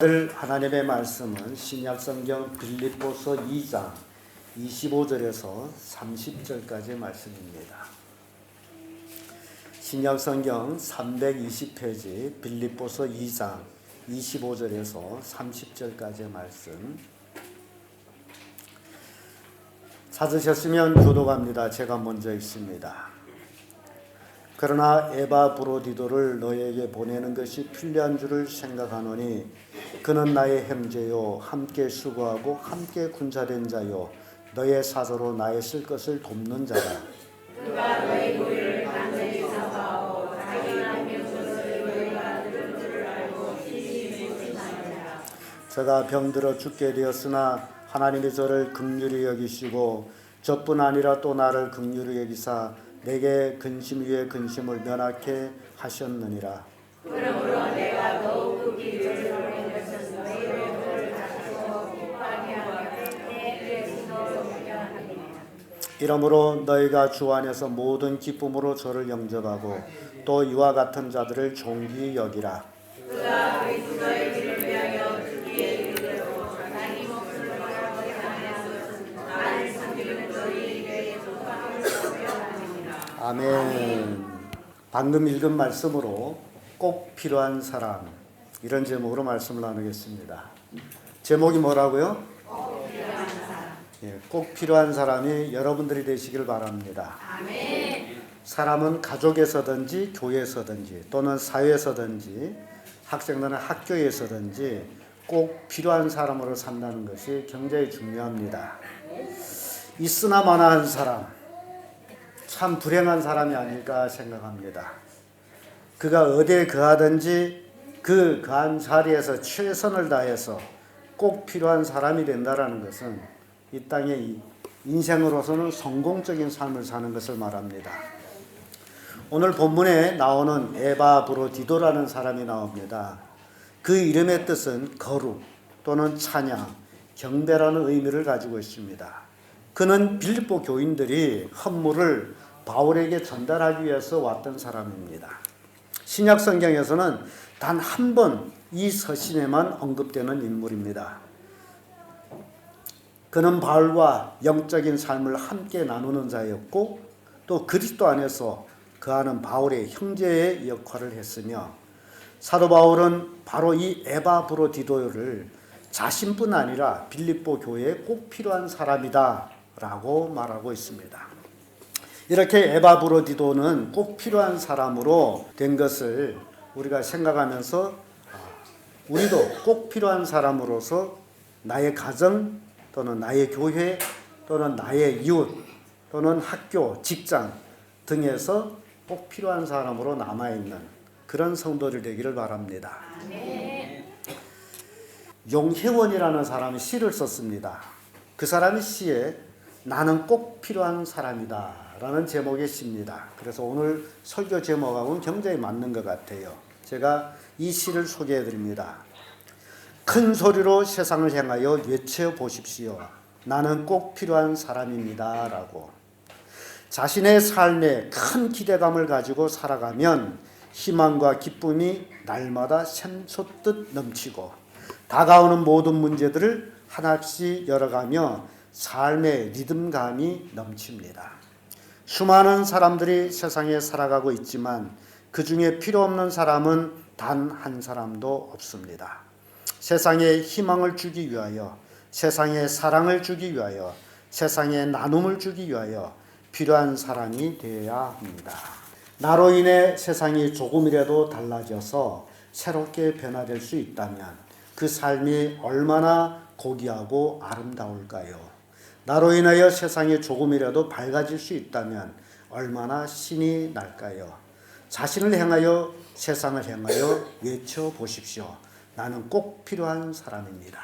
오늘 하나님의 말씀은 신약성경 빌립보서 2장 25절에서 30절까지의 말씀입니다. 신약성경 320페이지 빌립보서 2장 25절에서 30절까지의 말씀 찾으셨으면 교독합니다. 제가 먼저 읽습니다. 그러나 에바브로디도를 너에게 보내는 것이 필요한 줄을 생각하노니 그는 나의 형제요 함께 수고하고 함께 군사된 자요 너의 사도로 나의 쓸 것을 돕는 자라. 그가 너의 도리를 간절히 사모하고 자기가 명령을 너희가 들은 줄을 알고 진심을 신하니라. 제가 병들어 죽게 되었으나 하나님이 저를 긍휼히 여기시고 저뿐 아니라 또 나를 긍휼히 여기사 내게 근심 위에 근심을 면하게 하셨느니라. 그러므로 내가 더욱 급히 저주를 것은 너희로 너를 다시고 기뻐하게 하려 내 그리스도로 명령하니라. 이러므로 너희가 주 안에서 모든 기쁨으로 저를 영접하고 또 이와 같은 자들을 존귀히 여기라. 그가 그리스도의 길을 위하여 죽기에 이르도록 자기 목숨을 버리지 아니하여 나를 섬기는 너희에게 속함을 명령하니라. 아멘. 방금 읽은 말씀으로 꼭 필요한 사람, 이런 제목으로 말씀을 나누겠습니다. 제목이 뭐라고요? 꼭 필요한 사람. 꼭 필요한 사람이 여러분들이 되시길 바랍니다. 아멘. 사람은 가족에서든지 교회에서든지 또는 사회에서든지 학생들은 학교에서든지 꼭 필요한 사람으로 산다는 것이 굉장히 중요합니다. 있으나 마나한 사람, 참 불행한 사람이 아닐까 생각합니다. 그가 어디에 거하든지 그 거한 자리에서 최선을 다해서 꼭 필요한 사람이 된다는 것은 이 땅의 인생으로서는 성공적인 삶을 사는 것을 말합니다. 오늘 본문에 나오는 에바브로디도라는 사람이 나옵니다. 그 이름의 뜻은 거룩 또는 찬양, 경배라는 의미를 가지고 있습니다. 그는 빌립보 교인들이 헌물을 바울에게 전달하기 위해서 왔던 사람입니다. 신약 성경에서는 단 한 번 이 서신에만 언급되는 인물입니다. 그는 바울과 영적인 삶을 함께 나누는 자였고 또 그리스도 안에서 그하는 바울의 형제의 역할을 했으며 사도 바울은 바로 이 에바브로디도를 자신뿐 아니라 빌립보 교회에 꼭 필요한 사람이다 라고 말하고 있습니다. 이렇게 에바브로디도는 꼭 필요한 사람으로 된 것을 우리가 생각하면서 우리도 꼭 필요한 사람으로서 나의 가정 또는 나의 교회 또는 나의 이웃 또는 학교, 직장 등에서 꼭 필요한 사람으로 남아있는 그런 성도들 되기를 바랍니다. 용혜원이라는 사람이 시를 썼습니다. 그 사람이 시에 나는 꼭 필요한 사람이다 라는 제목의 시입니다. 그래서 오늘 설교 제목하고는 굉장히 맞는 것 같아요. 제가 이 시를 소개해 드립니다. 큰 소리로 세상을 향하여 외쳐 보십시오. 나는 꼭 필요한 사람입니다 라고. 자신의 삶에 큰 기대감을 가지고 살아가면 희망과 기쁨이 날마다 샘솟듯 넘치고 다가오는 모든 문제들을 하나씩 열어가며 삶의 리듬감이 넘칩니다. 수많은 사람들이 세상에 살아가고 있지만 그 중에 필요 없는 사람은 단 한 사람도 없습니다. 세상에 희망을 주기 위하여, 세상에 사랑을 주기 위하여, 세상에 나눔을 주기 위하여 필요한 사람이 되어야 합니다. 나로 인해 세상이 조금이라도 달라져서 새롭게 변화될 수 있다면 그 삶이 얼마나 고귀하고 아름다울까요? 나로 인하여 세상이 조금이라도 밝아질 수 있다면 얼마나 신이 날까요? 자신을 향하여 세상을 향하여 외쳐보십시오. 나는 꼭 필요한 사람입니다.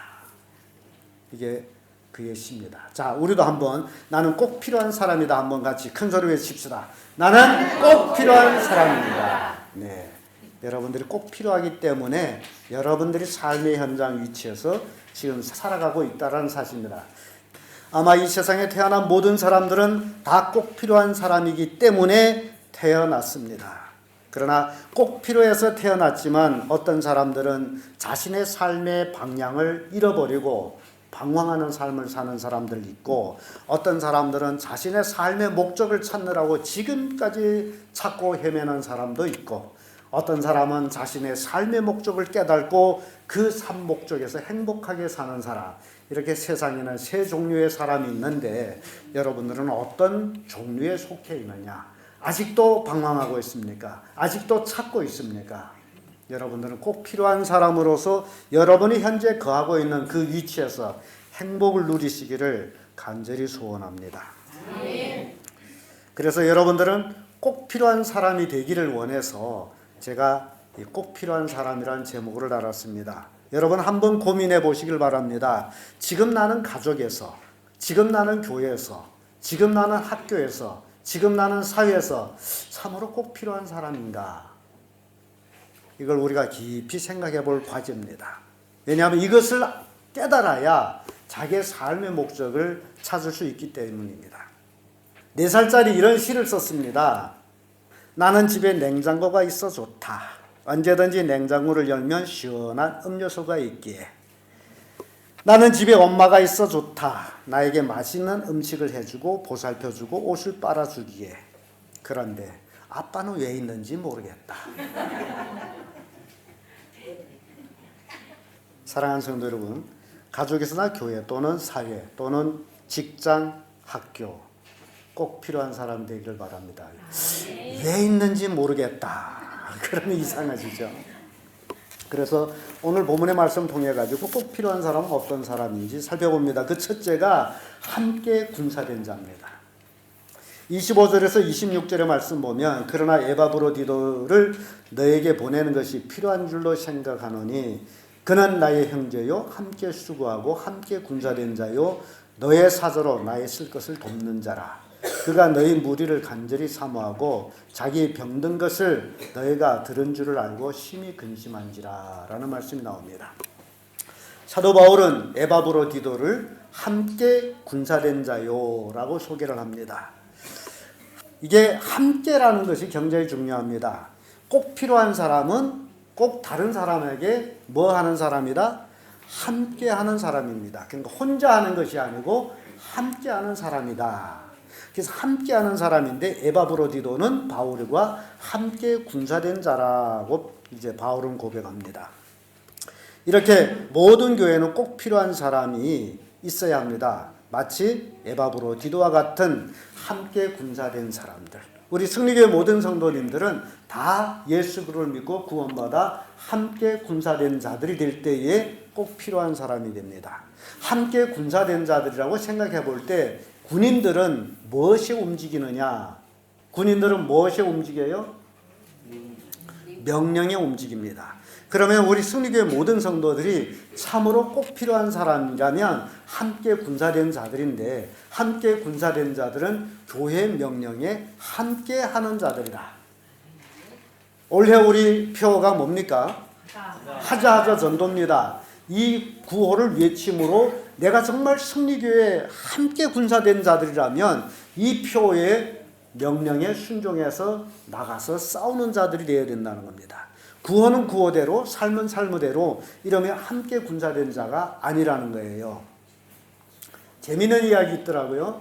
이게 그의 시입니다. 자, 우리도 한번 나는 꼭 필요한 사람이다 한번 같이 큰 소리로 외칩시다. 나는 꼭 필요한 사람입니다. 네, 여러분들이 꼭 필요하기 때문에 여러분들이 삶의 현장 위치에서 지금 살아가고 있다는 사실입니다. 아마 이 세상에 태어난 모든 사람들은 다 꼭 필요한 사람이기 때문에 태어났습니다. 그러나 꼭 필요해서 태어났지만 어떤 사람들은 자신의 삶의 방향을 잃어버리고 방황하는 삶을 사는 사람들 있고, 어떤 사람들은 자신의 삶의 목적을 찾느라고 지금까지 찾고 헤매는 사람도 있고, 어떤 사람은 자신의 삶의 목적을 깨닫고 그 삶 목적에서 행복하게 사는 사람, 이렇게 세상에는 세 종류의 사람이 있는데 여러분들은 어떤 종류에 속해 있느냐? 아직도 방황하고 있습니까? 아직도 찾고 있습니까? 여러분들은 꼭 필요한 사람으로서 여러분이 현재 거하고 있는 그 위치에서 행복을 누리시기를 간절히 소원합니다. 그래서 여러분들은 꼭 필요한 사람이 되기를 원해서 제가 이 꼭 필요한 사람이라는 제목을 달았습니다. 여러분 한번 고민해 보시길 바랍니다. 지금 나는 가족에서, 지금 나는 교회에서, 지금 나는 학교에서, 지금 나는 사회에서 참으로 꼭 필요한 사람인가? 이걸 우리가 깊이 생각해 볼 과제입니다. 왜냐하면 이것을 깨달아야 자기의 삶의 목적을 찾을 수 있기 때문입니다. 4살짜리 이런 시를 썼습니다. 나는 집에 냉장고가 있어 좋다. 언제든지 냉장고를 열면 시원한 음료수가 있기에. 나는 집에 엄마가 있어 좋다. 나에게 맛있는 음식을 해주고 보살펴주고 옷을 빨아주기에. 그런데 아빠는 왜 있는지 모르겠다. 사랑하는 성도 여러분, 가족에서나 교회 또는 사회 또는 직장, 학교 꼭 필요한 사람 되기를 바랍니다. 왜 있는지 모르겠다. 그러면 이상하시죠? 그래서 오늘 본문의 말씀 통해 가지고 꼭 필요한 사람은 어떤 사람인지 살펴봅니다. 그 첫째가 함께 군사된 자입니다. 25절에서 26절의 말씀 보면 그러나 에바브로디도를 너에게 보내는 것이 필요한 줄로 생각하노니 그는 나의 형제요 함께 수고하고 함께 군사된 자요 너의 사저로 나의 쓸 것을 돕는 자라. 그가 너희 무리를 간절히 사모하고 자기 병든 것을 너희가 들은 줄을 알고 심히 근심한지라 라는 말씀이 나옵니다. 사도 바울은 에바브로디도를 함께 군사된 자요 라고 소개를 합니다. 이게 함께라는 것이 굉장히 중요합니다. 꼭 필요한 사람은 꼭 다른 사람에게 뭐 하는 사람이다? 함께 하는 사람입니다. 그러니까 혼자 하는 것이 아니고 함께 하는 사람이다. 그래서 함께 하는 사람인데 에바브로디도는 바울과 함께 군사된 자라고 이제 바울은 고백합니다. 이렇게 모든 교회는 꼭 필요한 사람이 있어야 합니다. 마치 에바브로디도와 같은 함께 군사된 사람들. 우리 승리교회 모든 성도님들은 다 예수 그리스도를 믿고 구원받아 함께 군사된 자들이 될 때에 꼭 필요한 사람이 됩니다. 함께 군사된 자들이라고 생각해 볼 때 군인들은 무엇이 움직이느냐? 군인들은 무엇이 움직여요? 명령에 움직입니다. 그러면 우리 승리교회 모든 성도들이 참으로 꼭 필요한 사람이라면 함께 군사된 자들인데, 함께 군사된 자들은 교회 명령에 함께 하는 자들이다. 올해 우리 표어가 뭡니까? 하자 전도입니다. 이 구호를 외침으로 내가 정말 승리교회에 함께 군사된 자들이라면 이 표의 명령에 순종해서 나가서 싸우는 자들이 되어야 된다는 겁니다. 구호는 구호대로, 삶은 삶대로 이러면 함께 군사된 자가 아니라는 거예요. 재미있는 이야기 있더라고요.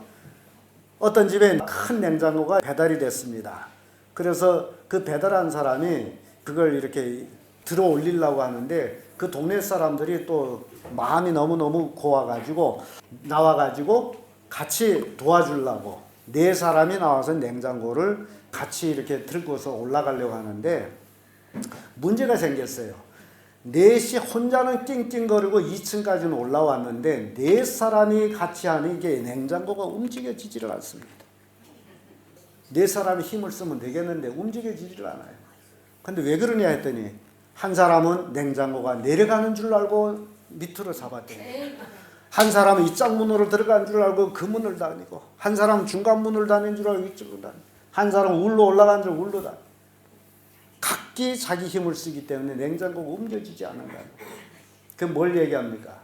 어떤 집에 큰 냉장고가 배달이 됐습니다. 그래서 그 배달한 사람이 그걸 이렇게 들어 올리려고 하는데 그 동네 사람들이 또 마음이 너무너무 고와가지고 나와가지고 같이 도와주려고 4사람이 나와서 냉장고를 같이 이렇게 들고서 올라가려고 하는데 문제가 생겼어요. 4시 혼자는 낑낑거리고 2층까지는 올라왔는데 4사람이 같이 하는 게 냉장고가 움직여지지를 않습니다. 4사람이 힘을 쓰면 되겠는데 움직여지지를 않아요. 근데 왜 그러냐 했더니 한 사람은 냉장고가 내려가는 줄 알고 밑으로 잡았대요. 한 사람은 이쪽 문으로 들어간 줄 알고 그 문을 다니고, 한 사람은 중간 문을 다닌 줄 알고 이쪽으로 다니고, 한 사람은 울로 올라간 줄 울로 다니고, 각기 자기 힘을 쓰기 때문에 냉장고가 옮겨지지 않는 거예요. 그럼 뭘 얘기합니까?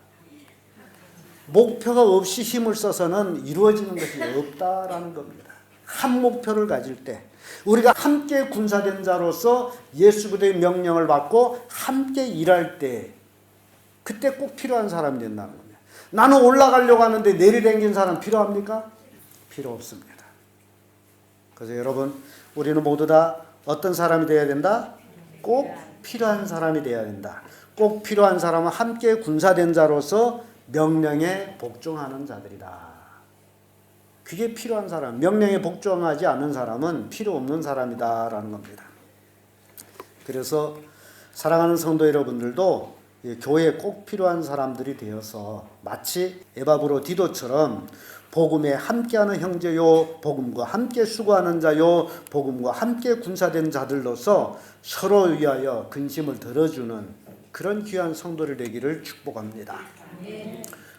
목표가 없이 힘을 써서는 이루어지는 것이 없다라는 겁니다. 한 목표를 가질 때, 우리가 함께 군사된 자로서 예수 그리스도의 명령을 받고 함께 일할 때, 그때 꼭 필요한 사람이 된다는 겁니다. 나는 올라가려고 하는데 내리댕긴 사람 필요합니까? 필요 없습니다. 그래서 여러분, 우리는 모두 다 어떤 사람이 되어야 된다? 꼭 필요한 사람이 되어야 된다. 꼭 필요한 사람은 함께 군사된 자로서 명령에 복종하는 자들이다. 그게 필요한 사람. 명령에 복종하지 않는 사람은 필요 없는 사람이다라는 겁니다. 그래서 사랑하는 성도 여러분들도 교회에 꼭 필요한 사람들이 되어서 마치 에바브로디도처럼 복음에 함께하는 형제요, 복음과 함께 수고하는 자요, 복음과 함께 군사된 자들로서 서로 위하여 근심을 덜어주는 그런 귀한 성도를 되기를 축복합니다.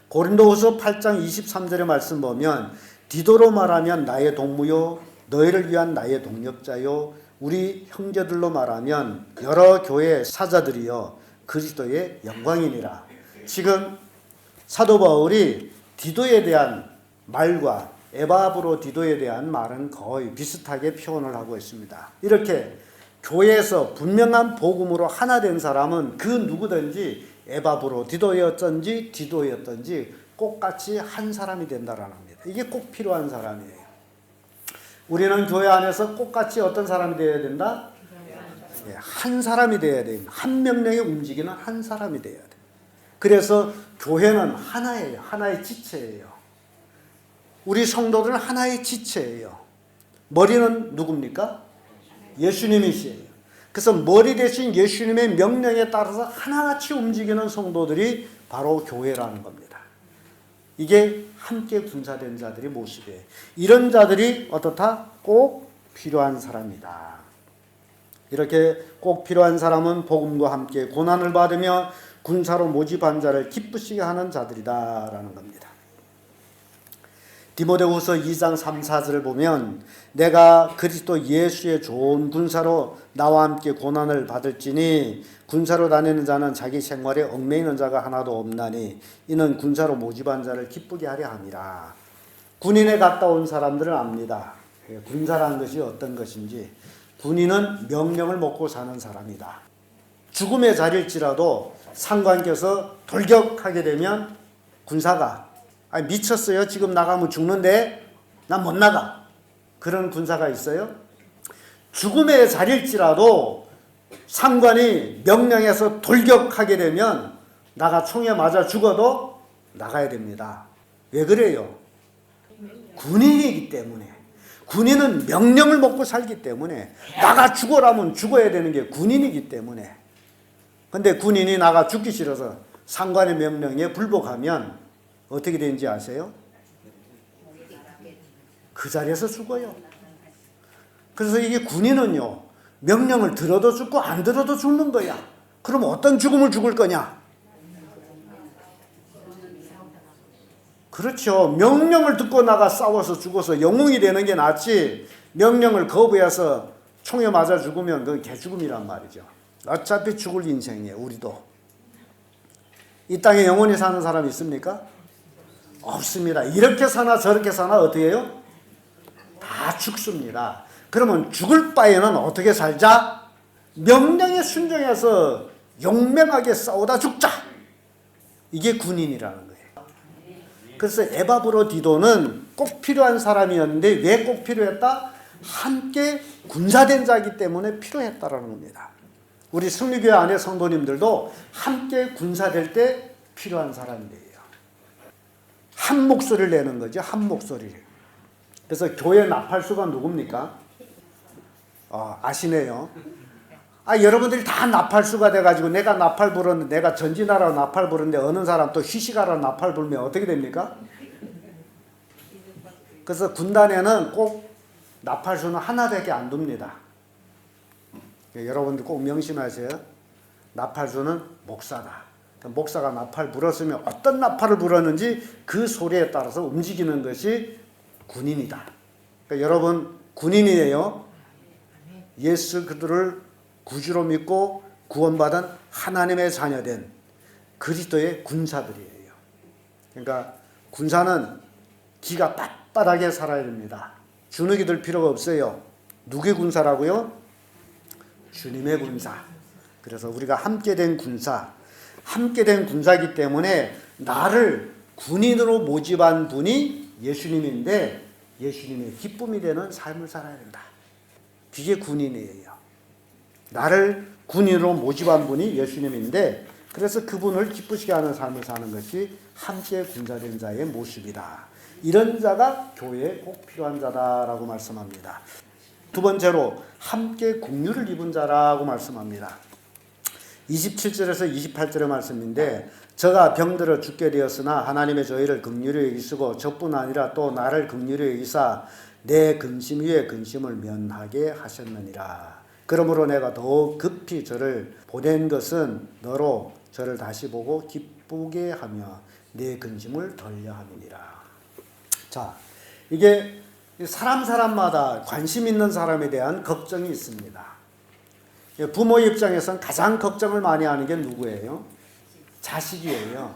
고린도후서 8장 23절의 말씀 보면 디도로 말하면 나의 동무요, 너희를 위한 나의 동력자요, 우리 형제들로 말하면 여러 교회 사자들이여 그리스도의 영광이니라. 지금 사도 바울이 디도에 대한 말과 에바브로디도에 대한 말은 거의 비슷하게 표현을 하고 있습니다. 이렇게 교회에서 분명한 복음으로 하나 된 사람은 그 누구든지 에바브로디도였든지 디도였든지 똑같이 한 사람이 된다라는 겁니다. 이게 꼭 필요한 사람이에요. 우리는 교회 안에서 똑같이 어떤 사람이 되어야 된다? 한 사람이 되어야 됩니다. 한 명령에 움직이는 한 사람이 되어야 돼요. 그래서 교회는 하나예요. 하나의 지체예요. 우리 성도들은 하나의 지체예요. 머리는 누굽니까? 예수님이시에요. 그래서 머리 대신 예수님의 명령에 따라서 하나같이 움직이는 성도들이 바로 교회라는 겁니다. 이게 함께 군사된 자들의 모습이에요. 이런 자들이 어떻다? 꼭 필요한 사람이다. 이렇게 꼭 필요한 사람은 복음과 함께 고난을 받으며 군사로 모집한 자를 기쁘시게 하는 자들이다라는 겁니다. 디모데후서 2장 3, 4절을 보면 내가 그리스도 예수의 좋은 군사로 나와 함께 고난을 받을지니 군사로 다니는 자는 자기 생활에 얽매이는 자가 하나도 없나니 이는 군사로 모집한 자를 기쁘게 하려 함이라. 군인에 갔다 온 사람들은 압니다. 군사라는 것이 어떤 것인지. 군인은 명령을 먹고 사는 사람이다. 죽음의 자리일지라도 상관께서 돌격하게 되면 군사가 아니 미쳤어요. 지금 나가면 죽는데 난 못 나가. 그런 군사가 있어요. 죽음의 자리일지라도 상관이 명령해서 돌격하게 되면 나가 총에 맞아 죽어도 나가야 됩니다. 왜 그래요? 군인이기 때문에. 군인은 명령을 먹고 살기 때문에 나가 죽어라면 죽어야 되는 게 군인이기 때문에. 근데 군인이 나가 죽기 싫어서 상관의 명령에 불복하면 어떻게 되는지 아세요? 그 자리에서 죽어요. 그래서 이게 군인은요, 명령을 들어도 죽고 안 들어도 죽는 거야. 그럼 어떤 죽음을 죽을 거냐? 그렇죠. 명령을 듣고 나가 싸워서 죽어서 영웅이 되는 게 낫지, 명령을 거부해서 총에 맞아 죽으면 그건 개죽음이란 말이죠. 어차피 죽을 인생이에요. 우리도. 이 땅에 영원히 사는 사람이 있습니까? 없습니다. 이렇게 사나 저렇게 사나 어떻게 해요? 다 죽습니다. 그러면 죽을 바에는 어떻게 살자? 명령에 순종해서 용맹하게 싸우다 죽자. 이게 군인이라는 거예요. 그래서 에바브로디도는 꼭 필요한 사람이었는데 왜 꼭 필요했다? 함께 군사된 자이기 때문에 필요했다라는 겁니다. 우리 승리교회 안에 성도님들도 함께 군사될 때 필요한 사람들이에요. 한 목소리를 내는 거죠. 한 목소리를. 그래서 교회 나팔수가 누굽니까? 아시네요. 여러분들이 다 나팔수가 돼가지고 내가 나팔 불었는데, 내가 전진하라고 나팔 부르는데 어느 사람 또 휴식하라고 나팔 불면 어떻게 됩니까? 그래서 군단에는 꼭 나팔수는 하나밖에 안 둡니다. 여러분들 꼭 명심하세요. 나팔수는 목사다. 목사가 나팔 불었으면 어떤 나팔을 불었는지 그 소리에 따라서 움직이는 것이 군인이다. 그러니까 여러분 군인이에요. 예수 그들을 구주로 믿고 구원받은 하나님의 자녀된 그리스도의 군사들이에요. 그러니까 군사는 기가 빳빳하게 살아야 됩니다. 주눅이 들 필요가 없어요. 누구의 군사라고요? 주님의 군사. 그래서 우리가 함께 된 군사, 함께 된 군사이기 때문에 나를 군인으로 모집한 분이 예수님인데 예수님의 기쁨이 되는 삶을 살아야 된다. 그게 군인이에요. 나를 군인으로 모집한 분이 예수님인데 그래서 그분을 기쁘시게 하는 삶을 사는 것이 함께 군사된 자의 모습이다. 이런 자가 교회에 꼭 필요한 자다라고 말씀합니다. 두 번째로 함께 긍휼을 입은 자라고 말씀합니다. 27절에서 28절의 말씀인데 저가 병들어 죽게 되었으나 하나님의 저희를 긍휼히 여기시고 저뿐 아니라 또 나를 긍휼히 여기사 내 근심 위에 근심을 면하게 하셨느니라. 그러므로 내가 더욱 급히 저를 보낸 것은 너로 저를 다시 보고 기쁘게 하며 내 근심을 덜려 함이니라. 자, 이게 사람마다 관심 있는 사람에 대한 걱정이 있습니다. 부모 입장에서는 가장 걱정을 많이 하는 게 누구예요? 자식이에요.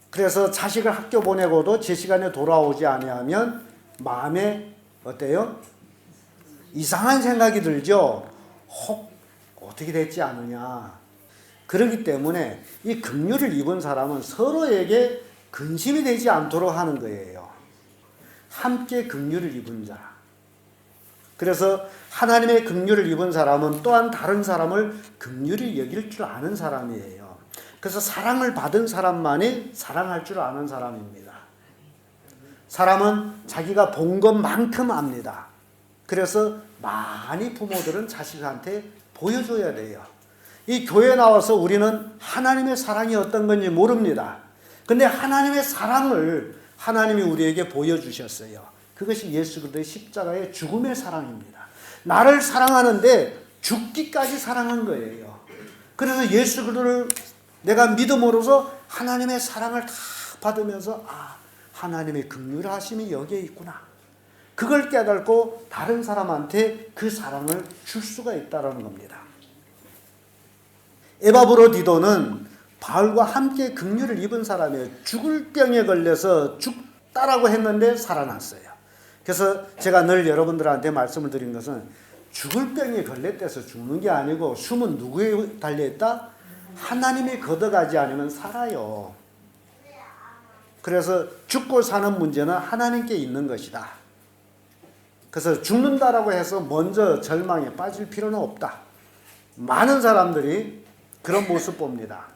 그래서 자식을 학교 보내고도 제 시간에 돌아오지 아니하면 마음에 어때요? 이상한 생각이 들죠. 혹 어떻게 됐지 않느냐. 그렇기 때문에 이 긍휼을 입은 사람은 서로에게 근심이 되지 않도록 하는 거예요. 함께 긍휼을 입은 자. 그래서 하나님의 긍휼을 입은 사람은 또한 다른 사람을 긍휼히 여길 줄 아는 사람이에요. 그래서 사랑을 받은 사람만이 사랑할 줄 아는 사람입니다. 사람은 자기가 본 것만큼 압니다. 그래서 많이 부모들은 자식한테 보여줘야 돼요. 이 교회 나와서 우리는 하나님의 사랑이 어떤 건지 모릅니다. 근데 하나님의 사랑을 하나님이 우리에게 보여주셨어요. 그것이 예수 그리스도의 십자가의 죽음의 사랑입니다. 나를 사랑하는데 죽기까지 사랑한 거예요. 그래서 예수 그리스도를 내가 믿음으로써 하나님의 사랑을 다 받으면서 하나님의 긍휼하심이 여기에 있구나. 그걸 깨닫고 다른 사람한테 그 사랑을 줄 수가 있다는 겁니다. 에바브로디도는 바울과 함께 긍휼을 입은 사람이에요. 죽을 병에 걸려서 죽다라고 했는데 살아났어요. 그래서 제가 늘 여러분들한테 말씀을 드린 것은 죽을 병에 걸렸대서 죽는 게 아니고 숨은 누구에 달려있다? 하나님이 걷어가지 않으면 살아요. 그래서 죽고 사는 문제는 하나님께 있는 것이다. 그래서 죽는다라고 해서 먼저 절망에 빠질 필요는 없다. 많은 사람들이 그런 모습 봅니다.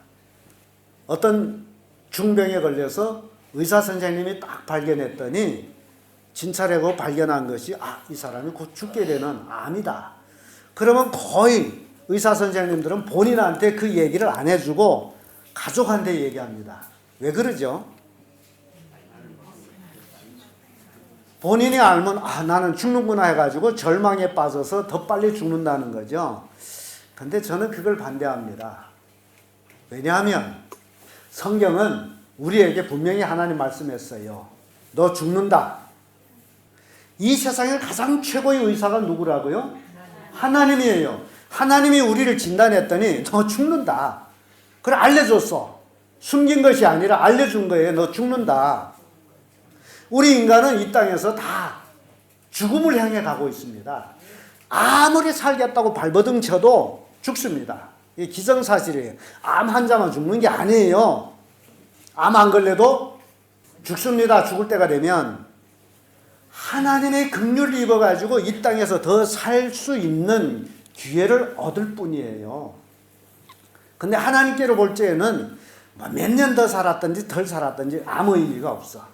어떤 중병에 걸려서 의사 선생님이 딱 발견했더니 진찰하고 발견한 것이 이 사람이 곧 죽게 되는 암이다. 그러면 거의 의사 선생님들은 본인한테 그 얘기를 안 해주고 가족한테 얘기합니다. 왜 그러죠? 본인이 알면 나는 죽는구나 해가지고 절망에 빠져서 더 빨리 죽는다는 거죠. 근데 저는 그걸 반대합니다. 왜냐하면 성경은 우리에게 분명히 하나님 말씀했어요. 너 죽는다. 이 세상의 가장 최고의 의사가 누구라고요? 하나님이에요. 하나님이 우리를 진단했더니 너 죽는다. 그걸 알려줬어. 숨긴 것이 아니라 알려준 거예요. 너 죽는다. 우리 인간은 이 땅에서 다 죽음을 향해 가고 있습니다. 아무리 살겠다고 발버둥 쳐도 죽습니다. 이게 기정사실이에요. 암 환자만 죽는 게 아니에요. 암 안 걸려도 죽습니다. 죽을 때가 되면. 하나님의 긍휼을 입어가지고 이 땅에서 더 살 수 있는 기회를 얻을 뿐이에요. 근데 하나님께로 볼 때에는 몇 년 더 살았든지 덜 살았든지 아무 의미가 없어.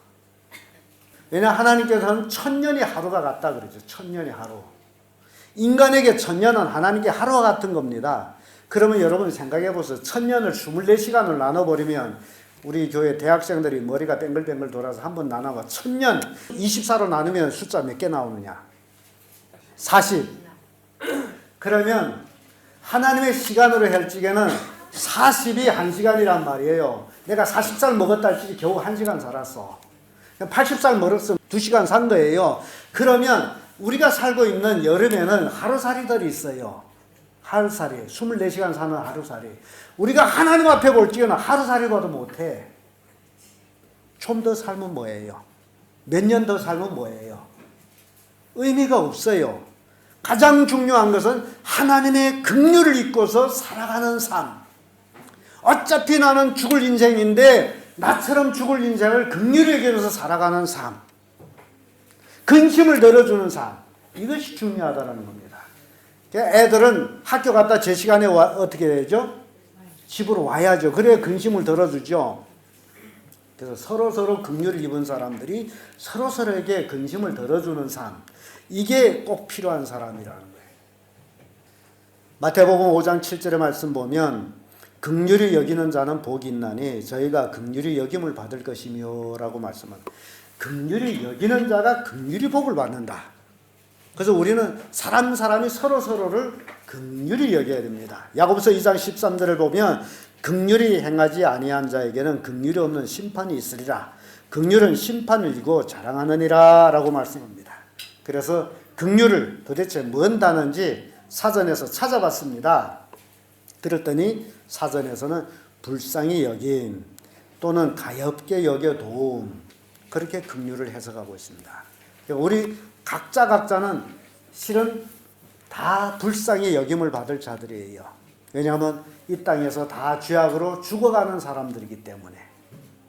왜냐 하나님께서는 1000년이 하루가 같다 그러죠. 1000년이 하루. 인간에게 1000년은 하나님께 하루와 같은 겁니다. 그러면 여러분 생각해 보세요. 1000년을 24시간을 나눠버리면 우리 교회 대학생들이 머리가 뱅글뱅글 돌아서 한번 나눠봐. 1000년 24로 나누면 숫자 몇 개 나오느냐? 40. 그러면 하나님의 시간으로 할 적에는 40이 1시간이란 말이에요. 내가 40살 먹었다 할 적에 겨우 1시간 살았어. 80살 먹었으면 2시간 산 거예요. 그러면 우리가 살고 있는 여름에는 하루살이들이 있어요. 하루살이. 24시간 사는 하루살이. 우리가 하나님 앞에 볼 적에는 하루살이봐도 못해. 좀 더 살면 뭐예요? 몇 년 더 살면 뭐예요? 의미가 없어요. 가장 중요한 것은 하나님의 긍휼을 잊고서 살아가는 삶. 어차피 나는 죽을 인생인데 나처럼 죽을 인생을 긍휼히 여기면서 살아가는 삶. 근심을 덜어주는 삶. 이것이 중요하다는 겁니다. 애들은 학교 갔다 제 시간에 어떻게 되죠? 집으로 와야죠. 그래야 근심을 덜어주죠. 그래서 서로 긍휼을 입은 사람들이 서로에게 근심을 덜어주는 삶. 이게 꼭 필요한 사람이라는 거예요. 마태복음 5장 7절의 말씀 보면 긍휼히 여기는 자는 복이 있나니 저희가 긍휼히 여김을 받을 것이며 라고 말씀합니다. 긍휼히 여기는 자가 긍휼히 복을 받는다. 그래서 우리는 사람이 서로를 긍휼히 여겨야 됩니다. 야고보서 2장 13절을 보면 긍휼히 행하지 아니한 자에게는 긍휼이 없는 심판이 있으리라. 긍휼은 심판을 이고 자랑하느니라 라고 말씀합니다. 그래서 긍휼을 도대체 뭔 단어인지 사전에서 찾아봤습니다. 들었더니 사전에서는 불쌍히 여김 또는 가엾게 여겨 도움, 그렇게 긍휼을 해석하고 있습니다. 우리 각자는 실은 다 불쌍히 여김을 받을 자들이에요. 왜냐하면 이 땅에서 다 죄악으로 죽어가는 사람들이기 때문에.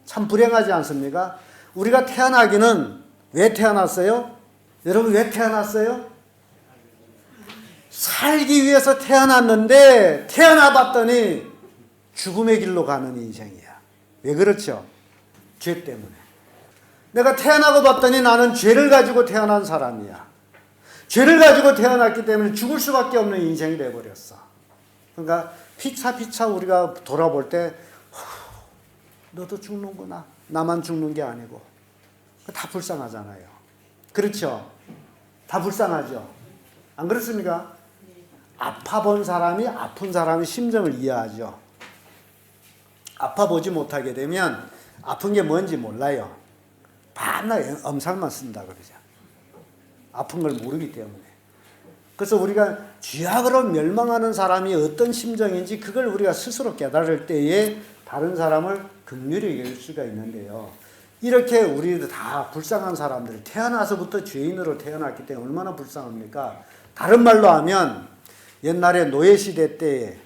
참 불행하지 않습니까? 우리가 태어나기는 왜 태어났어요? 여러분 왜 태어났어요? 살기 위해서 태어났는데 태어나 봤더니 죽음의 길로 가는 인생이야. 왜 그렇죠? 죄 때문에. 내가 태어나고 봤더니 나는 죄를 가지고 태어난 사람이야. 죄를 가지고 태어났기 때문에 죽을 수밖에 없는 인생이 돼버렸어. 그러니까 피차 우리가 돌아볼 때 너도 죽는구나. 나만 죽는 게 아니고. 다 불쌍하잖아요. 그렇죠? 다 불쌍하죠? 안 그렇습니까? 아파 본 사람이 아픈 사람의 심정을 이해하죠. 아파 보지 못하게 되면 아픈 게 뭔지 몰라요. 밤낮 엄살만 쓴다 그러죠. 아픈 걸 모르기 때문에. 그래서 우리가 죄악으로 멸망하는 사람이 어떤 심정인지 그걸 우리가 스스로 깨달을 때에 다른 사람을 긍휼히 여길 수가 있는데요. 이렇게 우리도 다 불쌍한 사람들이 태어나서부터 죄인으로 태어났기 때문에 얼마나 불쌍합니까? 다른 말로 하면 옛날에 노예시대 때에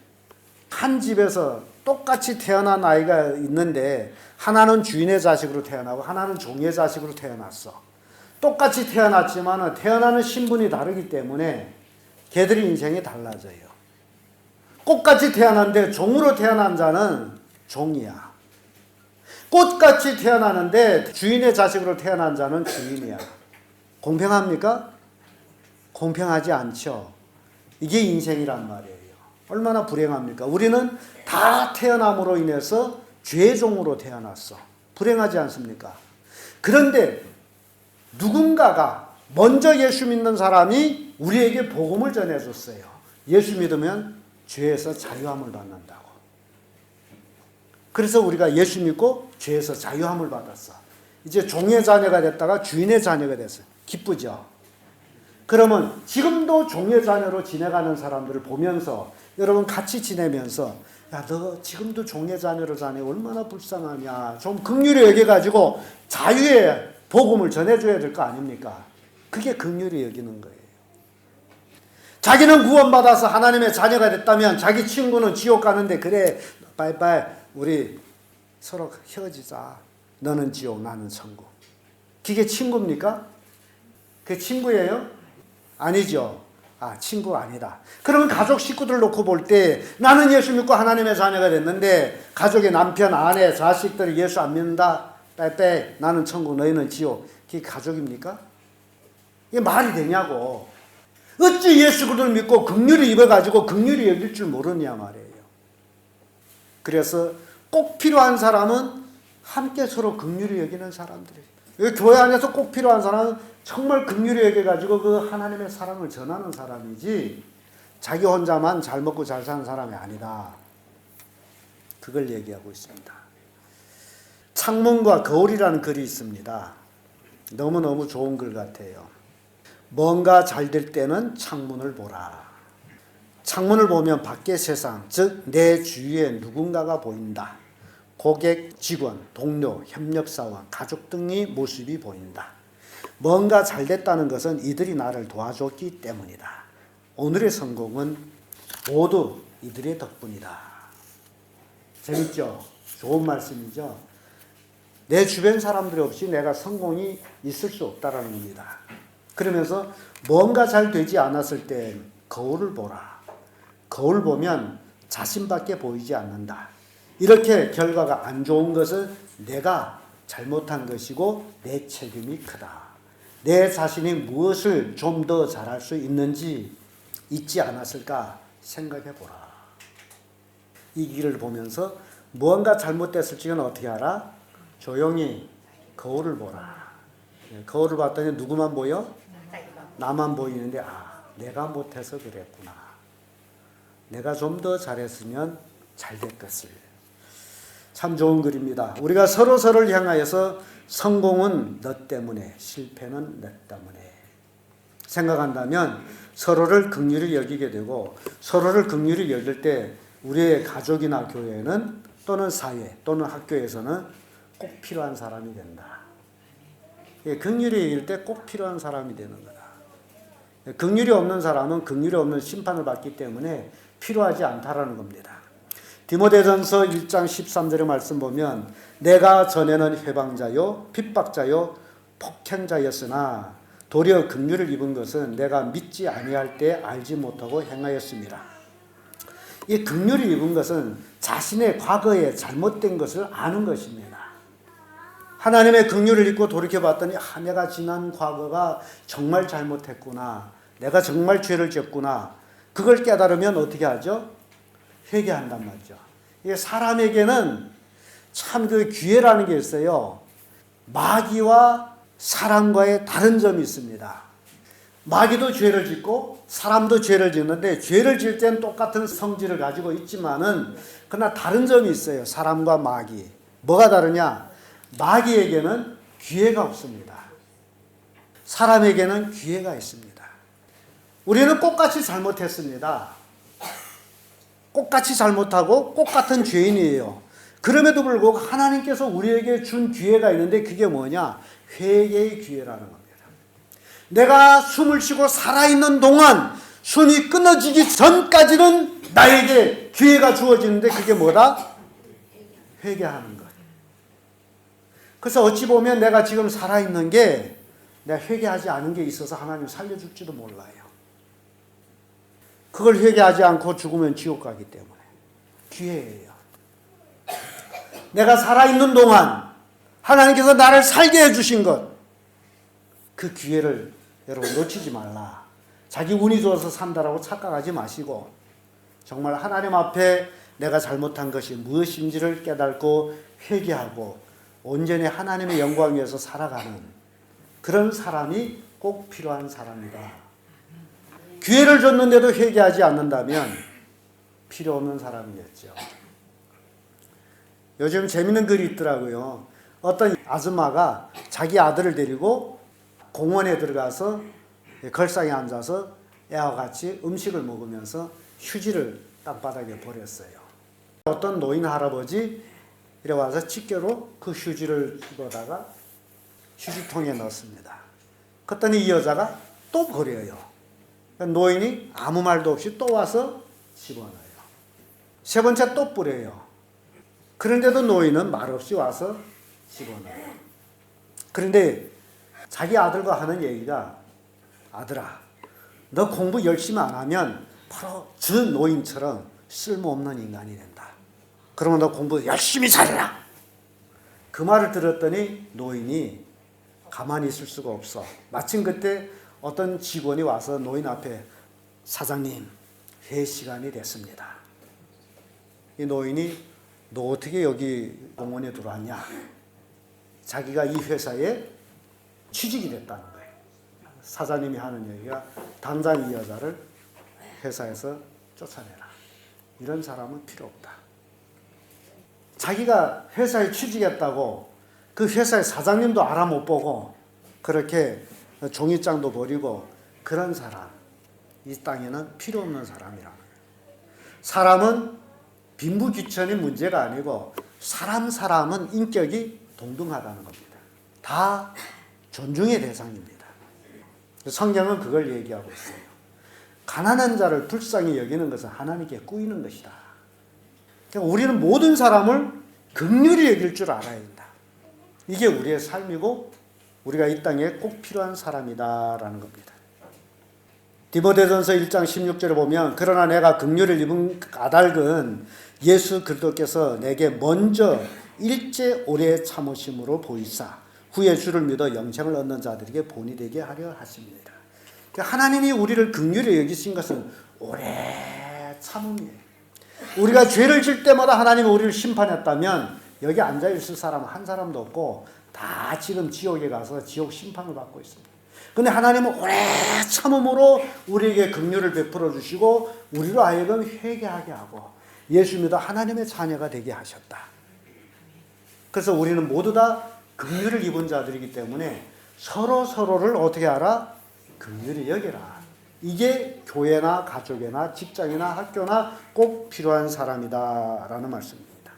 한 집에서 똑같이 태어난 아이가 있는데 하나는 주인의 자식으로 태어나고 하나는 종의 자식으로 태어났어. 똑같이 태어났지만 태어나는 신분이 다르기 때문에 걔들의 인생이 달라져요. 꽃같이 태어났는데 종으로 태어난 자는 종이야. 꽃같이 태어나는데 주인의 자식으로 태어난 자는 주인이야. 공평합니까? 공평하지 않죠. 이게 인생이란 말이에요. 얼마나 불행합니까? 우리는 다 태어남으로 인해서 죄종으로 태어났어. 불행하지 않습니까? 그런데 누군가가 먼저 예수 믿는 사람이 우리에게 복음을 전해줬어요. 예수 믿으면 죄에서 자유함을 받는다고. 그래서 우리가 예수 믿고 죄에서 자유함을 받았어. 이제 종의 자녀가 됐다가 주인의 자녀가 됐어요. 기쁘죠? 그러면 지금도 종의 자녀로 지내가는 사람들을 보면서 여러분 같이 지내면서 야, 너 지금도 종의 자녀로 자네 얼마나 불쌍하냐. 좀 긍휼히 여겨가지고 자유의 복음을 전해줘야 될 거 아닙니까? 그게 긍휼히 여기는 거예요. 자기는 구원받아서 하나님의 자녀가 됐다면 자기 친구는 지옥 가는데 그래 빠이빠이 우리 서로 헤어지자. 너는 지옥 나는 천국. 그게 친구입니까? 그게 친구예요? 아니죠. 아, 친구 아니다. 그러면 가족 식구들 놓고 볼 때 나는 예수 믿고 하나님의 자녀가 됐는데 가족의 남편, 아내, 자식들이 예수 안 믿는다. 빼빼 나는 천국 너희는 지옥. 그게 가족입니까? 이게 말이 되냐고. 어찌 예수 그리스도를 믿고 긍휼히 입어가지고 긍휼히 여길 줄 모르냐 말이에요. 그래서 꼭 필요한 사람은 함께 서로 긍휼히 여기는 사람들이에요. 여기 교회 안에서 꼭 필요한 사람은 정말 긍휼히 여겨가지고 그 하나님의 사랑을 전하는 사람이지 자기 혼자만 잘 먹고 잘 사는 사람이 아니다. 그걸 얘기하고 있습니다. 창문과 거울이라는 글이 있습니다. 너무너무 좋은 글 같아요. 뭔가 잘 될 때는 창문을 보라. 창문을 보면 밖의 세상, 즉 내 주위에 누군가가 보인다. 고객, 직원, 동료, 협력사원, 가족 등의 모습이 보인다. 뭔가 잘 됐다는 것은 이들이 나를 도와줬기 때문이다. 오늘의 성공은 모두 이들의 덕분이다. 재밌죠? 좋은 말씀이죠? 내 주변 사람들이 없이 내가 성공이 있을 수 없다라는 겁니다. 그러면서 뭔가 잘 되지 않았을 때 거울을 보라. 거울 보면 자신밖에 보이지 않는다. 이렇게 결과가 안 좋은 것은 내가 잘못한 것이고 내 책임이 크다. 내 자신이 무엇을 좀 더 잘할 수 있는지 있지 않았을까 생각해 보라. 이 길을 보면서 무언가 잘못됐을 적은 어떻게 하라? 조용히 거울을 보라. 거울을 봤더니 누구만 보여? 나만 보이는데 내가 못해서 그랬구나. 내가 좀 더 잘했으면 잘 됐겠을. 참 좋은 글입니다. 우리가 서로서로를 향하여서 성공은 너 때문에, 실패는 너 때문에 생각한다면 서로를 긍휼히 여기게 되고, 서로를 긍휼히 여길 때 우리의 가족이나 교회는 또는 사회 또는 학교에서는 꼭 필요한 사람이 된다. 긍휼히 여길 때 꼭 필요한 사람이 되는 거다. 긍휼이 없는 사람은 긍휼이 없는 심판을 받기 때문에 필요하지 않다라는 겁니다. 디모데전서 1장 13절의 말씀 보면 내가 전에는 회방자요 핍박자요 폭행자였으나 도리어 긍휼을 입은 것은 내가 믿지 아니할 때 알지 못하고 행하였습니다. 이 긍휼을 입은 것은 자신의 과거에 잘못된 것을 아는 것입니다. 하나님의 긍휼을 입고 돌이켜봤더니 내가 지난 과거가 정말 잘못했구나. 내가 정말 죄를 지었구나. 그걸 깨달으면 어떻게 하죠? 회개한단 말이죠. 이게 사람에게는 참 그 기회라는 게 있어요. 마귀와 사람과의 다른 점이 있습니다. 마귀도 죄를 짓고 사람도 죄를 짓는데 죄를 지을 때는 똑같은 성질을 가지고 있지만은 그러나 다른 점이 있어요. 사람과 마귀. 뭐가 다르냐? 마귀에게는 기회가 없습니다. 사람에게는 기회가 있습니다. 우리는 똑같이 잘못했습니다. 똑같이 잘못하고 똑같은 죄인이에요. 그럼에도 불구하고 하나님께서 우리에게 준 기회가 있는데 그게 뭐냐? 회개의 기회라는 겁니다. 내가 숨을 쉬고 살아있는 동안 숨이 끊어지기 전까지는 나에게 기회가 주어지는데 그게 뭐다? 회개하는 것. 그래서 어찌 보면 내가 지금 살아있는 게 내가 회개하지 않은 게 있어서 하나님 살려줄지도 몰라요. 그걸 회개하지 않고 죽으면 지옥 가기 때문에. 기회예요. 내가 살아있는 동안 하나님께서 나를 살게 해주신 것, 그 기회를 여러분 놓치지 말라. 자기 운이 좋아서 산다라고 착각하지 마시고 정말 하나님 앞에 내가 잘못한 것이 무엇인지를 깨닫고 회개하고 온전히 하나님의 영광 위해서 살아가는 그런 사람이 꼭 필요한 사람이다. 기회를 줬는데도 회개하지 않는다면 필요 없는 사람이겠죠. 요즘 재밌는 글이 있더라고요. 어떤 아줌마가 자기 아들을 데리고 공원에 들어가서 걸상에 앉아서 애와 같이 음식을 먹으면서 휴지를 땅바닥에 버렸어요. 어떤 노인 할아버지 이래 와서 집게로 그 휴지를 집어다가 휴지통에 넣습니다. 그랬더니 이 여자가 또 버려요. 노인이 아무 말도 없이 또 와서 집어넣어요. 세 번째 또 뿌려요. 그런데도 노인은 말없이 와서 집어넣어요. 그런데 자기 아들과 하는 얘기가 아들아, 너 공부 열심히 안 하면 바로 저 노인처럼 쓸모없는 인간이 된다. 그러면 너 공부 열심히 잘해라. 그 말을 들었더니 노인이 가만히 있을 수가 없어. 마침 그때 어떤 직원이 와서 노인 앞에 사장님, 회의 시간이 됐습니다. 이 노인이 너 어떻게 여기 공원에 들어왔냐? 자기가 이 회사에 취직이 됐다는 거예요. 사장님이 하는 얘기가 당장 이 여자를 회사에서 쫓아내라. 이런 사람은 필요 없다. 자기가 회사에 취직했다고 그 회사의 사장님도 알아 못 보고 그렇게 종이장도 버리고 그런 사람, 이 땅에는 필요 없는 사람이라는 거예요. 사람은 빈부귀천이 문제가 아니고 사람은 인격이 동등하다는 겁니다. 다 존중의 대상입니다. 성경은 그걸 얘기하고 있어요. 가난한 자를 불쌍히 여기는 것은 하나님께 꾸이는 것이다. 그러니까 우리는 모든 사람을 긍휼히 여길 줄 알아야 된다. 이게 우리의 삶이고 우리가 이 땅에 꼭 필요한 사람이다라는 겁니다. 디모데전서 1장 16절에 보면 그러나 내가 긍휼을 입은 까닭은 예수 그리스도께서 내게 먼저 일제 오래 참으심으로 보이사 후에 주를 믿어 영생을 얻는 자들에게 본이 되게 하려 하십니다. 하나님이 우리를 긍휼히 여기신 것은 오래 참음이에요. 우리가 죄를 질 때마다 하나님이 우리를 심판했다면 여기 앉아있을 사람은 한 사람도 없고 다 지금 지옥에 가서 지옥 심판을 받고 있습니다. 근데 하나님은 오래 참음으로 우리에게 긍휼을 베풀어 주시고 우리로 하여금 회개하게 하고 예수 믿어 하나님의 자녀가 되게 하셨다. 그래서 우리는 모두 다 긍휼을 입은 자들이기 때문에 서로를 어떻게 알아? 긍휼히 여겨라. 이게 교회나 가족이나 직장이나 학교나 꼭 필요한 사람이다라는 말씀입니다.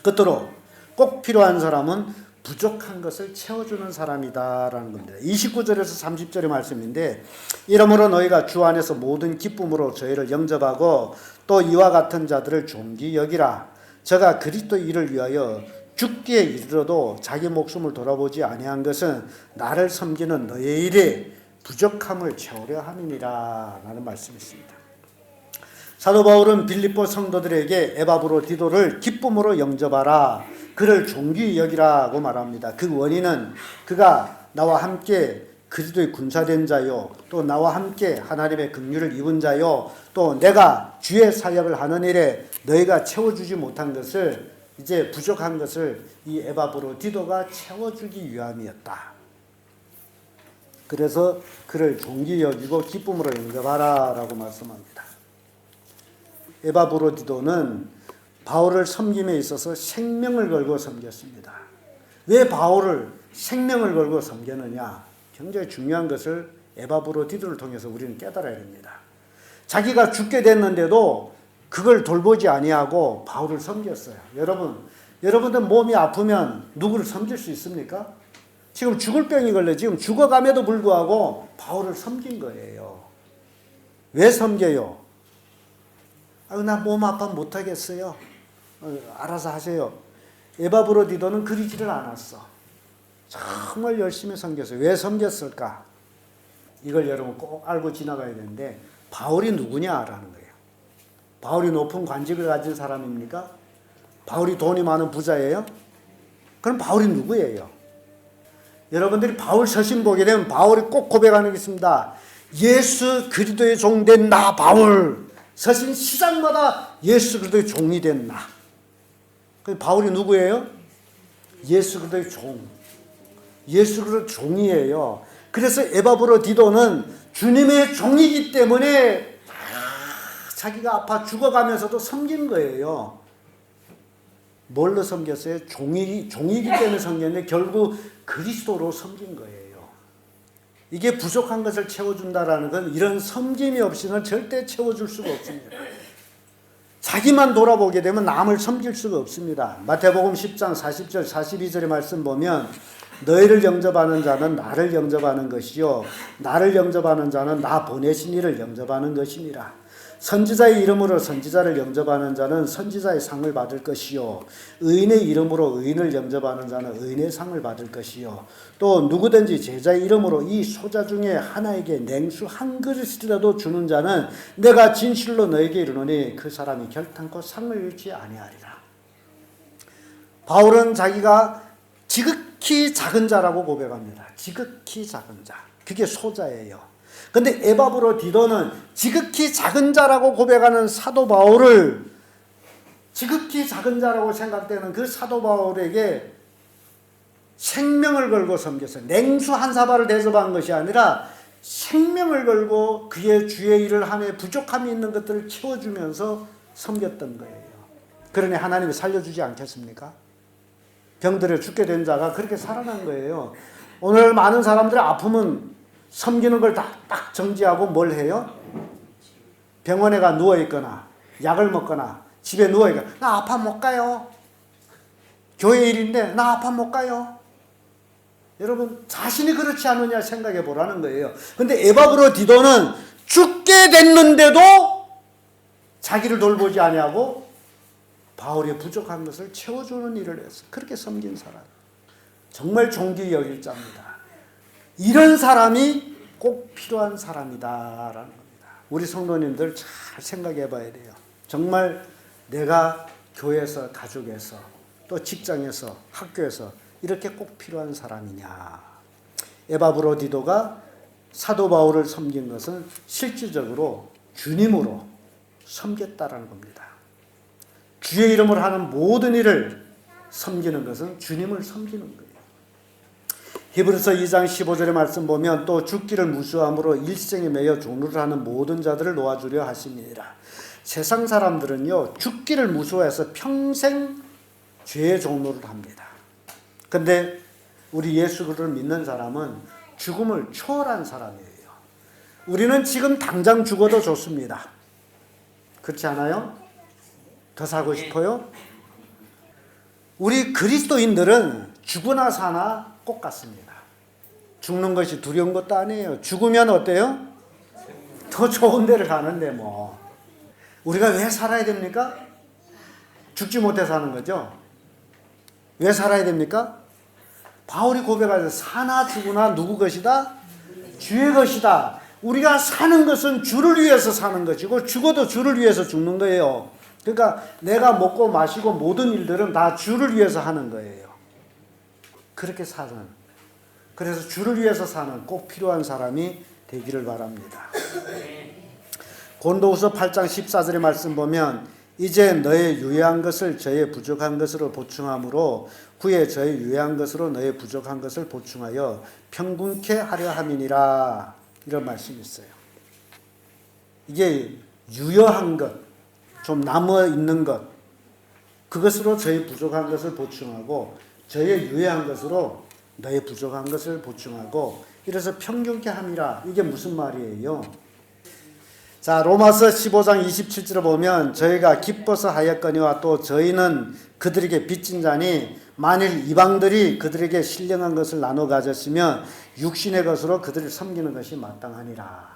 끝으로 꼭 필요한 사람은 부족한 것을 채워주는 사람이다라는 겁니다. 29절에서 30절의 말씀인데 이러므로 너희가 주 안에서 모든 기쁨으로 저희를 영접하고 또 이와 같은 자들을 존귀 여기라. 저가 그리스도 일을 위하여 죽기에 이르러도 자기 목숨을 돌아보지 아니한 것은 나를 섬기는 너의 일에 부족함을 채우려 함이니라 라는 말씀이 있습니다. 사도 바울은 빌립보 성도들에게 에바브로디도를 기쁨으로 영접하라, 그를 존귀히 여기라고 말합니다. 그 원인은 그가 나와 함께 그리스도의 군사된 자요, 또 나와 함께 하나님의 긍휼을 입은 자요, 또 내가 주의 사역을 하는 일에 너희가 채워주지 못한 것을, 이제 부족한 것을 이 에바브로디도가 채워주기 위함이었다. 그래서 그를 존귀히 여기고 기쁨으로 영접하라 라고 말씀합니다. 에바브로디도는 바울을 섬김에 있어서 생명을 걸고 섬겼습니다. 왜 바울을 생명을 걸고 섬겼느냐? 굉장히 중요한 것을 에바브로디도를 통해서 우리는 깨달아야 됩니다. 자기가 죽게 됐는데도 그걸 돌보지 아니하고 바울을 섬겼어요. 여러분들 몸이 아프면 누구를 섬길 수 있습니까? 지금 죽을 병이 걸려 지금 죽어감에도 불구하고 바울을 섬긴 거예요. 왜 섬겨요? 나 몸 아파 못하겠어요. 알아서 하세요. 에바브로디도는 그리지를 않았어. 정말 열심히 섬겼어요. 왜 섬겼을까? 이걸 여러분 꼭 알고 지나가야 되는데, 바울이 누구냐라는 거예요. 바울이 높은 관직을 가진 사람입니까? 바울이 돈이 많은 부자예요? 그럼 바울이 누구예요? 여러분들이 바울 서신 보게 되면 바울이 꼭 고백하는 게 있습니다. 예수 그리스도의 종된 나 바울. 서신 시작마다 예수 그리스도의 종이 된 나. 바울이 누구예요? 예수 그리스도의 종. 예수 그리스도의 종이에요. 그래서 에바브로디도는 주님의 종이기 때문에 자기가 아파 죽어가면서도 섬긴 거예요. 뭘로 섬겼어요? 종이기 때문에 섬겼는데 결국 그리스도로 섬긴 거예요. 이게 부족한 것을 채워준다라는 건 이런 섬김이 없이는 절대 채워줄 수가 없습니다. 자기만 돌아보게 되면 남을 섬길 수가 없습니다. 마태복음 10장 40절 42절의 말씀 보면 너희를 영접하는 자는 나를 영접하는 것이요 나를 영접하는 자는 나 보내신 이를 영접하는 것이니라. 선지자의 이름으로 선지자를 영접하는 자는 선지자의 상을 받을 것이요 의인의 이름으로 의인을 영접하는 자는 의인의 상을 받을 것이요 또 누구든지 제자의 이름으로 이 소자 중에 하나에게 냉수 한 그릇이라도 주는 자는 내가 진실로 너에게 이르노니 그 사람이 결탄코 상을 잃지 아니하리라. 바울은 자기가 지극히 작은 자라고 고백합니다. 지극히 작은 자. 그게 소자예요. 근데 에바브로디도는 지극히 작은 자라고 고백하는 사도 바울을 지극히 작은 자라고 생각되는 그 사도 바울에게 생명을 걸고 섬겼어요. 냉수 한 사발을 대접한 것이 아니라 생명을 걸고 그의 주의 일을 하며 부족함이 있는 것들을 채워주면서 섬겼던 거예요. 그러니 하나님이 살려주지 않겠습니까? 병들어 죽게 된 자가 그렇게 살아난 거예요. 오늘 많은 사람들의 아픔은 섬기는 걸 딱 정지하고 뭘 해요? 병원에 가 누워있거나 약을 먹거나 집에 누워있거나 나 아파 못 가요. 교회 일인데 나 아파 못 가요. 여러분 자신이 그렇지 않느냐 생각해 보라는 거예요. 근데 에바브로디도는 죽게 됐는데도 자기를 돌보지 아니하고 바울이 부족한 것을 채워주는 일을 했어. 그렇게 섬긴 사람. 정말 존귀 여길 자입니다. 이런 사람이 꼭 필요한 사람이다라는 겁니다. 우리 성도님들 잘 생각해 봐야 돼요. 정말 내가 교회에서, 가족에서, 또 직장에서, 학교에서 이렇게 꼭 필요한 사람이냐. 에바브로디도가 사도 바울을 섬긴 것은 실질적으로 주님으로 섬겼다라는 겁니다. 주의 이름을 하는 모든 일을 섬기는 것은 주님을 섬기는 거예요. 히브리서 2장 15절의 말씀 보면 또 죽기를 무수함으로 일생에 매여 종로를 하는 모든 자들을 놓아주려 하심이니라. 세상 사람들은요, 죽기를 무수해서 평생 죄의 종로를 합니다. 근데 우리 예수를 믿는 사람은 죽음을 초월한 사람이에요. 우리는 지금 당장 죽어도 좋습니다. 그렇지 않아요? 더 살고 싶어요? 우리 그리스도인들은 죽으나 사나 꼭 같습니다. 죽는 것이 두려운 것도 아니에요. 죽으면 어때요? 더 좋은 데를 가는데 뭐. 우리가 왜 살아야 됩니까? 죽지 못해 사는 거죠. 왜 살아야 됩니까? 바울이 고백하죠. 사나 죽으나 누구 것이다? 주의 것이다. 우리가 사는 것은 주를 위해서 사는 것이고 죽어도 주를 위해서 죽는 거예요. 그러니까 내가 먹고 마시고 모든 일들은 다 주를 위해서 하는 거예요. 그렇게 사는. 그래서 주를 위해서 사는 꼭 필요한 사람이 되기를 바랍니다. 고린도후서 8장 14절의 말씀 보면 이제 너의 유해한 것을 저의 부족한 것으로 보충함으로 구에 저의 유해한 것으로 너의 부족한 것을 보충하여 평균케 하려 함이니라. 이런 말씀이 있어요. 이게 유효한 것, 좀 남아있는 것, 그것으로 저의 부족한 것을 보충하고 저의 유해한 것으로 너의 부족한 것을 보충하고 이래서 평균케 함이라. 이게 무슨 말이에요? 자, 로마서 15장 27절을 보면 저희가 기뻐서 하였거니와 또 저희는 그들에게 빚진 자니 만일 이방들이 그들에게 신령한 것을 나눠 가졌으면 육신의 것으로 그들을 섬기는 것이 마땅하니라.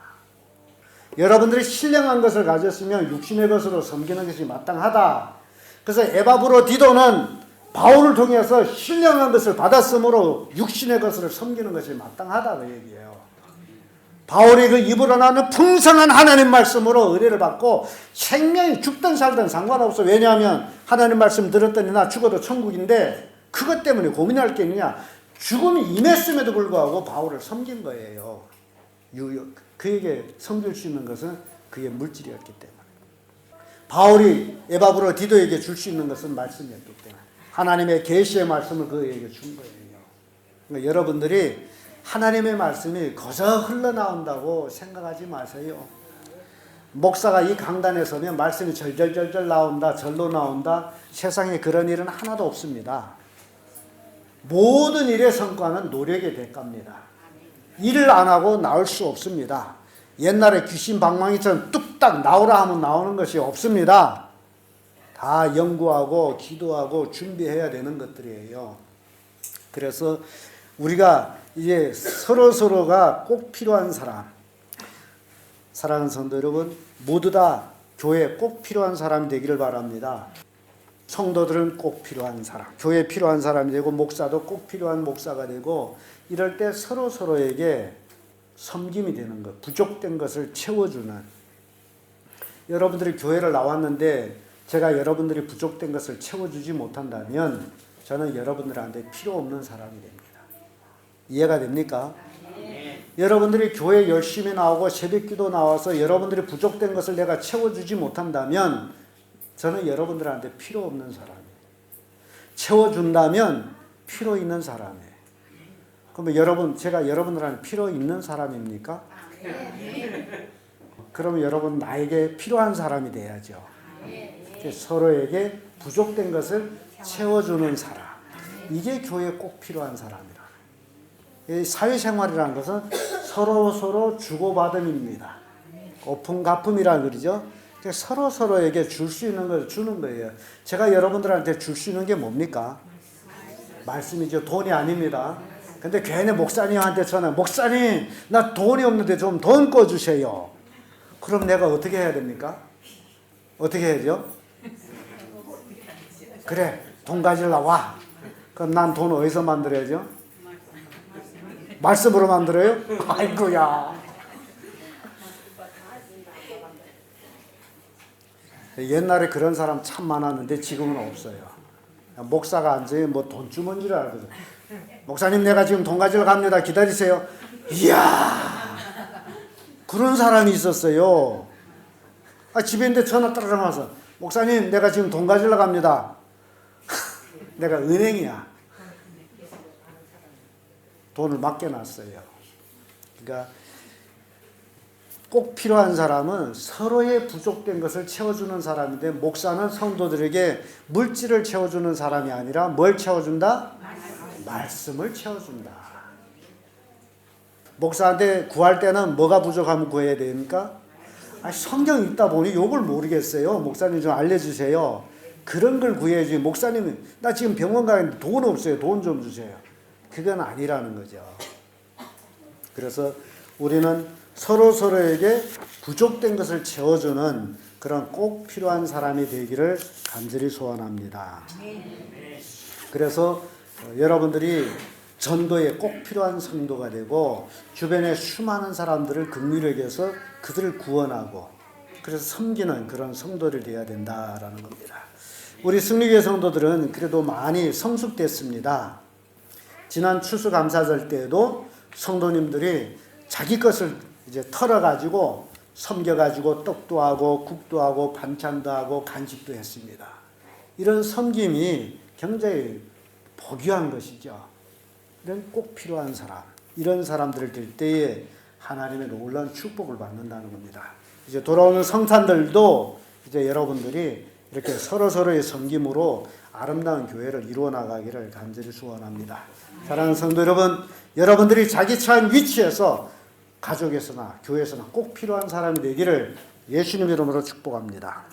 여러분들이 신령한 것을 가졌으면 육신의 것으로 섬기는 것이 마땅하다. 그래서 에바브로디도는 바울을 통해서 신령한 것을 받았으므로 육신의 것을 섬기는 것이 마땅하다 그 얘기예요. 바울이 그 입으로 나는 풍성한 하나님 말씀으로 의뢰를 받고 생명이 죽든 살든 상관없어. 왜냐하면 하나님 말씀 들었더니 나 죽어도 천국인데 그것 때문에 고민할 게 있느냐. 죽음이 임했음에도 불구하고 바울을 섬긴 거예요. 그에게 섬길 수 있는 것은 그의 물질이었기 때문에. 바울이 에바브로디도에게 줄 수 있는 것은 말씀이었기 때문에. 하나님의 계시의 말씀을 그에게 준 거예요. 그러니까 여러분들이 하나님의 말씀이 거저 흘러나온다고 생각하지 마세요. 목사가 이 강단에 서면 말씀이 절절절절 나온다, 절로 나온다. 세상에 그런 일은 하나도 없습니다. 모든 일의 성과는 노력의 대가입니다. 일을 안 하고 나올 수 없습니다. 옛날에 귀신 방망이처럼 뚝딱 나오라 하면 나오는 것이 없습니다. 다 연구하고 기도하고 준비해야 되는 것들이에요. 그래서 우리가 이제 서로가 꼭 필요한 사람, 사랑하는 성도 여러분, 모두 다 교회에 꼭 필요한 사람이 되기를 바랍니다. 성도들은 꼭 필요한 사람, 교회에 필요한 사람이 되고 목사도 꼭 필요한 목사가 되고 이럴 때 서로에게 섬김이 되는 것, 부족된 것을 채워주는. 여러분들이 교회를 나왔는데 제가 여러분들이 부족된 것을 채워주지 못한다면 저는 여러분들한테 필요 없는 사람이 됩니다. 이해가 됩니까? 여러분들이 교회 열심히 나오고 새벽기도 나와서 여러분들이 부족된 것을 내가 채워주지 못한다면 저는 여러분들한테 필요 없는 사람이에요. 채워준다면 필요 있는 사람이에요. 그러면 제가 여러분들한테 필요 있는 사람입니까? 그러면 여러분 나에게 필요한 사람이 돼야죠. 서로에게 부족된 것을 채워주는 사람. 이게 교회에 꼭 필요한 사람이라. 사회생활이라는 것은 서로 주고받음입니다. 오픈가품이라는 그러죠. 서로에게 줄 수 있는 걸 주는 거예요. 제가 여러분들한테 줄 수 있는 게 뭡니까? 말씀이죠. 돈이 아닙니다. 근데 괜히 목사님한테 전화, 목사님, 나 돈이 없는데 좀 돈 꿔주세요. 그럼 내가 어떻게 해야 됩니까? 어떻게 해야죠? 그래, 돈 가지러 와. 그럼 난 돈 어디서 만들어야죠? 말씀으로 만들어요? 아이고야. 옛날에 그런 사람 참 많았는데 지금은 없어요. 목사가 앉아요. 뭐 돈주머니를 알거든. 목사님, 내가 지금 돈 가지러 갑니다. 기다리세요. 이야, 그런 사람이 있었어요. 집에 있는데 전화 따라랑 와서, 목사님, 내가 지금 돈 가지러 갑니다. 내가 은행이야. 돈을 맡겨놨어요. 그러니까 꼭 필요한 사람은 서로의 부족된 것을 채워주는 사람인데, 목사는 성도들에게 물질을 채워주는 사람이 아니라 뭘 채워준다? 말씀을 채워준다. 목사한테 구할 때는 뭐가 부족하면 구해야 됩니까? 성경 읽다 보니 욕을 모르겠어요. 목사님 좀 알려주세요. 그런 걸 구해야지. 목사님은 나 지금 병원 가는데 돈 없어요. 돈 좀 주세요. 그건 아니라는 거죠. 그래서 우리는 서로에게 부족된 것을 채워주는 그런 꼭 필요한 사람이 되기를 간절히 소원합니다. 그래서 여러분들이 전도에 꼭 필요한 성도가 되고, 주변에 수많은 사람들을 긍휼히 여겨서 그들을 구원하고, 그래서 섬기는 그런 성도를 되어야 된다라는 겁니다. 우리 승리교회 성도들은 그래도 많이 성숙됐습니다. 지난 추수감사절 때에도 성도님들이 자기 것을 이제 털어가지고 섬겨가지고 떡도 하고 국도 하고 반찬도 하고 간식도 했습니다. 이런 섬김이 굉장히 복유한 것이죠. 이런 꼭 필요한 사람, 이런 사람들을 될 때에 하나님의 놀라운 축복을 받는다는 겁니다. 이제 돌아오는 성탄들도 이제 여러분들이 이렇게 서로의 섬김으로 아름다운 교회를 이루어 나가기를 간절히 소원합니다. 사랑하는 성도 여러분, 여러분들이 자기 처한 위치에서 가족에서나 교회에서나 꼭 필요한 사람이 되기를 예수님 이름으로 축복합니다.